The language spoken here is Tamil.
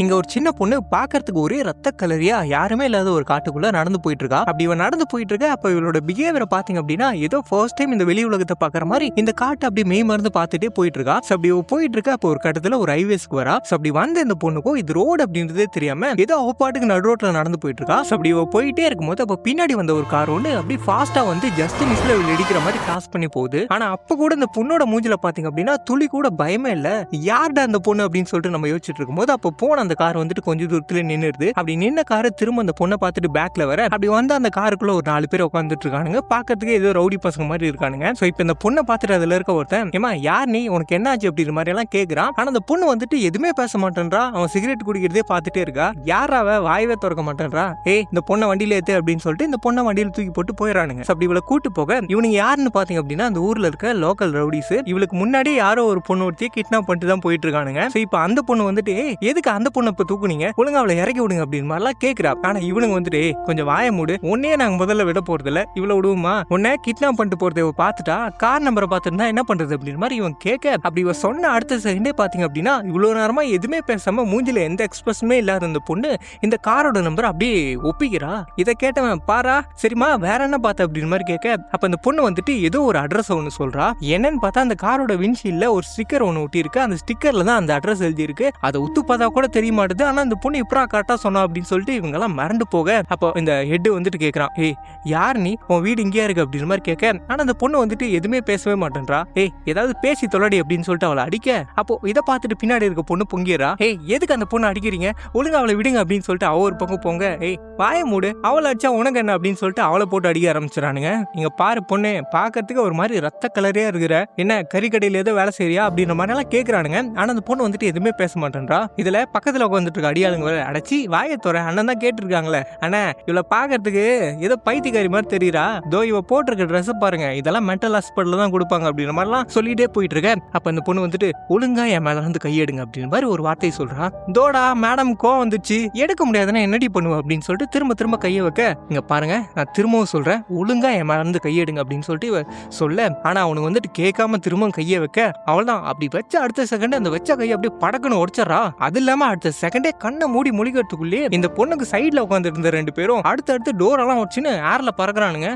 இங்க ஒரு சின்ன பொண்ணு பாக்குறதுக்கு ஒரே ரத்த கலரியா யாருமே இல்லாத ஒரு காட்டுக்குள்ள நடந்து போயிட்டு இருக்கா. அப்படி இவன் நடந்து போயிட்டு இருக்க. அப்ப இவளோட பிஹேவியரை பாத்தீங்க அப்படின்னா ஏதோ ஃபர்ஸ்ட் டைம் இந்த வெளி உலகத்தை பாக்குற மாதிரி இந்த காட்டு அப்படி மெய் மறந்து பாத்துட்டே போயிட்டு இருக்கா. அப்படி போயிட்டு இருக்க. அப்போ ஒரு கட்டத்துல ஒரு ஹைவேஸ்க்கு வரா. அப்படி வந்த இந்த பொண்ணுக்கும் இது ரோடு அப்படின்றதே தெரியாம ஏதோ அவ பாட்டுக்கு நடு ரோட்ல நடந்து போயிட்டு இருக்கா. அப்படி போயிட்டே இருக்கும்போது அப்ப பின்னாடி வந்த ஒரு கார் ஒன்று அப்படி ஃபாஸ்டா வந்து ஜஸ்ட் மிஸ்ல இடிக்கிற மாதிரி கிராஸ் பண்ணி போகுது. ஆனா அப்ப கூட இந்த பொண்ணோட மூஞ்சில பாத்தீங்க அப்படின்னா துளி கூட பயமே இல்ல. யார்டா அந்த பொண்ணு அப்படின்னு சொல்லிட்டு நம்ம யோசிச்சுட்டு இருக்கும்போது அப்போ போன அந்த கார் வந்துட்டு கொஞ்சம் தூரத்துல நின்னுது. அப்படி நின்ன காரை திரும்ப அந்த பொண்ணை பார்த்துட்டு பேக்ல வர அப்படி வந்து அந்த காருக்குள்ள ஒரு 4 பேர் உட்காந்துட்டு இருக்கானுங்க. பாக்கிறதுக்கு ஏதோ ரவுடி பசங்க மாதிரி இருக்கானுங்க. சோ இப்போ இந்த பொண்ணை பார்த்துட்டு அதுல இருக்க ஒருத்தன் ஏமா யார் நீ, உனக்கு என்ன ஆச்சு அப்படிங்கிற மாதிரி எல்லாம் கேக்குறான். ஆனா அந்த பொண்ணு வந்துட்டு எதுவுமே பேச மாட்டேன்றா. அவன் சிகரெட் குடிக்கிறதே பார்த்துட்டே இருக்கா. யாராவ வாயவே திறக்க மாட்டேன்றா. ஏய் இந்த பொண்ணை வண்டியில ஏத்து அப்படின்னு சொல்லிட்டு இந்த பொண்ணை வண்டியில தூக்கி போட்டு போயிடறானுங்க. அப்படி இவளை கூட்டு போக இவனுங்க யாருன்னு பாத்தீங்க அப்படின்னா அந்த ஊர்ல இருக்க லோக்கல் ரவுடிஸ். இவளுக்கு முன்னாடி யாரோ ஒரு பொண்ணு ஒருத்தியை கிட்னாப் பண்ணிட்டு தான் போயிட்டு இருக்கானுங்க. சோ இப்போ அந்த பொண்ணு வந்துட்டு எதுக்கு அந்த பொண்ணை இப்ப தூக்குனீங்க, ஒழுங்கா அவளை இறக்கி விடுங்க அப்படின்னு மாதிரிலாம் கேட்கிறா. ஆனா இவனுங்க வந்துட்டு கொஞ்சம் வாய மூடு, உன்னையே நாங்க முதல்ல விட போறது இல்ல, இவ்வளவு விடுவோமா, உன்னை கிட்னாப் பண்ணிட்டு போறதை பாத்துட்டா கார் நம்பரை பாத்துருந்தா என்ன பண்றது அப்படின்னு மாதிரி இவன் கேட்க அப்படி இவ சொன்ன அடுத்த செகண்டே பாத்தீங்க அப்படின்னா இவ்வளவு நேரமா எதுவுமே பேசாம மூஞ்சில எந்த எக்ஸ்பிரஷனுமே இல்லாத இந்த பொண்ணு இந்த காரோட நம்பர் அப்படியே ஒப்பிக்கிறா. இதை கேட்டவன் பாரா சரிமா வேற என்ன பார்த்த அப்படின்னு மாதிரி கேட்க அப்ப அந்த பொண்ணு வந்துட்டு ஏதோ ஒரு அட்ரஸ் ஒன்னு சொல்றா. என்னன்னு பார்த்தா அந்த காரோட விண்ட்ஷீல்ட்ல ஒரு ஸ்டிக்கர் ஒன்னு ஒட்டி இருக்கு. அந்த ஸ்டிக்கர்ல தான் அந்த அட்ரஸ் எழுதி இருக்கு. அதை உத்து பார்த்தா கூட தெரிய மாட்டுது. ஆனா இந்த பொண்ணு இப்பரா கரெக்டா சொன்னா அப்படின்னு சொல்லிட்டு இவங்க எல்லாம் மறந்து போக அப்போ இந்த ஹெட் வந்துட்டு கேட்கறான், ஏய் யார் நீ, உன் வீடு இங்கேயா இருக்கு அப்படின்னு மாதிரி கேட்க. ஆனா அந்த பொண்ணு வந்துட்டு எதுவுமே பேசவே மாட்டேன்றா. ஏய் ஏதாவது பேசி தொலைடி அப்படின்னு சொல்லிட்டு அவளை அடிக்க அப்போ இதை பார்த்துட்டு பின்னாடி இருக்க பொண்ணு பொங்கிடுறா. ஏய் எதுக்கு அந்த பொண்ணு அடிக்கிறீங்க, ஒழுங்கா அவளை விடுங்க அப்படின்னு சொல்லிட்டு அவ ஒரு பக்கம் போங்க. ஏய் வாய மூடு, அவளை அடிச்சா உனக்கு என்ன அப்படின்னு சொல்லிட்டு அவளை போட்டு அடிக்க ஆரம்பிச்சிடானுங்க. நீங்க பாரு பொண்ணு பாக்கிறதுக்கு ஒரு மாதிரி ரத்த கலரியா இருக்கிற, என்ன கறிக்கடையில ஏதோ வேலை செய்யறியா அப்படின்ற மாதிரி எல்லாம் கேட்கறானுங்க. ஆனா அந்த பொண்ணு வந்துட்டு எதுவுமே பேச மாட்டேன்றா. இதுல பக்கத்துல உட்காந்துட்டு இருக்க அடியாளுங்க அடைச்சி வாயத்தோற அண்ணன் தான் கேட்டு இருக்காங்களே, அண்ணா இவளை பாக்கிறதுக்கு ஏதோ பைத்தியக்காரி மாதிரி தெரியுறா, தோ இவ போட்டிருக்க ட்ரெஸ் பாருங்க, இதெல்லாம் மென்டல் ஹாஸ்பிட்டல் தான் கொடுப்பாங்க அப்படின்ற மாதிரிலாம் சொல்லிட்டே போயிட்டு இருக்க. அப்ப அந்த பொண்ணு வந்துட்டு ஒழுங்கா என் மேல வந்து கையெடுங்க அப்படின்னு மாதிரி ஒரு வார்த்தை சொல்றா. தோடா மேடம் கோவம் வந்துச்சு, எடுக்க முடியாதுன்னா என்னடி பண்ணுவ அப்படின்னு சொல்லிட்டு திரும்ப திரும்ப கையை வைக்க, இங்க பாருங்க நான் திரும்பவும் சொல்றேன் ஒழுங்கா என் மேல வந்து கையெடுங்க அப்படின்னு சொல்லிட்டு இவ சொல்ல. ஆனா அவனுக்கு வந்துட்டு கேட்காம திரும்ப கையை வைக்க அவள்தான் அப்படி வச்ச அடுத்த செகண்ட் அந்த வச்ச கையை அப்படியே படக்குன்னு உடைச்சறா. அது இல்லாம அடுத்த செகண்டே கண்ணை மூடி முழிக்கிறதுக்குள்ளே இந்த பொண்ணுக்கு சைட்ல உட்காந்துட்டு இருந்த 2 பேரும் அடுத்தடுத்து டோர் எல்லாம் வச்சுன்னு ஏர்ல பறக்குறானுங்க.